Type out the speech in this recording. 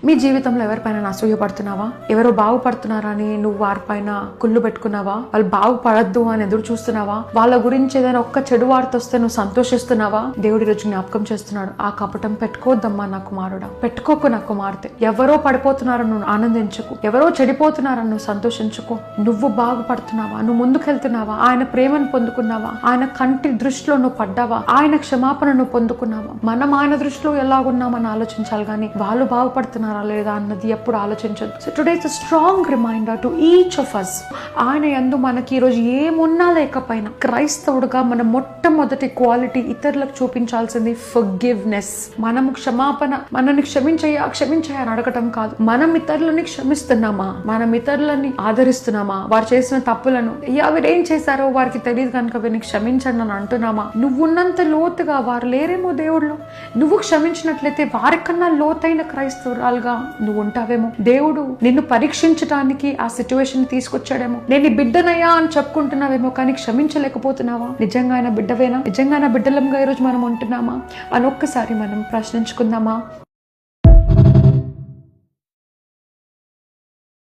మీ జీవితంలో ఎవరిపైన అసూయపడుతున్నావా? ఎవరో బాగుపడుతున్నారా అని నువ్వు వారిపైన కుళ్ళు పెట్టుకున్నావా? వాళ్ళు బాగుపడద్దు అని ఎదురు చూస్తున్నావా? వాళ్ళ గురించి ఏదైనా ఒక్క చెడు వార్త వస్తే నువ్వు సంతోషిస్తున్నావా? దేవుడి రోజు జ్ఞాపకం చేస్తున్నాడు, ఆ కపటం పెట్టుకోవద్దమ్మా నా కుమారుడా, పెట్టుకోకు నా కుమార్తె. ఎవరో పడిపోతున్నారని నువ్వు ఆనందించకు, ఎవరో చెడిపోతున్నారని నువ్వు సంతోషించుకో. నువ్వు బాగుపడుతున్నావా? నువ్వు ముందుకెళ్తున్నావా? ఆయన ప్రేమను పొందుకున్నావా? ఆయన కంటి దృష్టిలో నువ్వు పడ్డావా? ఆయన క్షమాపణ నువ్వు పొందుకున్నావా? మనం ఆయన దృష్టిలో ఎలాగున్నామని ఆలోచించాలి కానీ వాళ్ళు బాగుపడుతున్నారా లేదా అన్నది ఎప్పుడు ఆలోచించదు. So today it's strong reminder to each of us. ఆయన యందు మనకి ఈరోజు ఏమున్నా లేకపోయినా క్రైస్తవుడుగా మన మొట్టమొదటి క్వాలిటీ ఇతరులకు చూపించాల్సింది ఫర్గివ్నెస్. మనం క్షమాపణ, మనల్ని క్షమించాయని అడగటం కాదు, మనం ఇతరులని క్షమిస్తున్నామా? మనం ఇతరులని ఆదరిస్తున్నామా? వారు చేసిన తప్పులను వీరేం చేశారో వారికి తెలియదు కనుక వీరిని క్షమించండి అని అంటున్నామా? నువ్వున్నంత లోతుగా వారు లేరేమో దేవుళ్ళు, నువ్వు క్షమించినట్లయితే వారికన్నా లోతైన క్రైస్తవురాలుగా నువ్వు ఉంటావేమో. దేవుడు నిన్ను పరీక్షించడానికి ఆ సిచ్యువేషన్ తీసుకొచ్చాడేమో. నేను బిడ్డనయ్యా అని చెప్పుకుంటున్నావేమో కానీ క్షమించలేకపోతున్నావా? నిజంగా ఆయన బిడ్డవేనా? నిజంగా ఆయన బిడ్డలంగా ఈరోజు మనం ఉంటున్నామా అని ఒక్కసారి మనం ప్రశ్నించుకుందామా?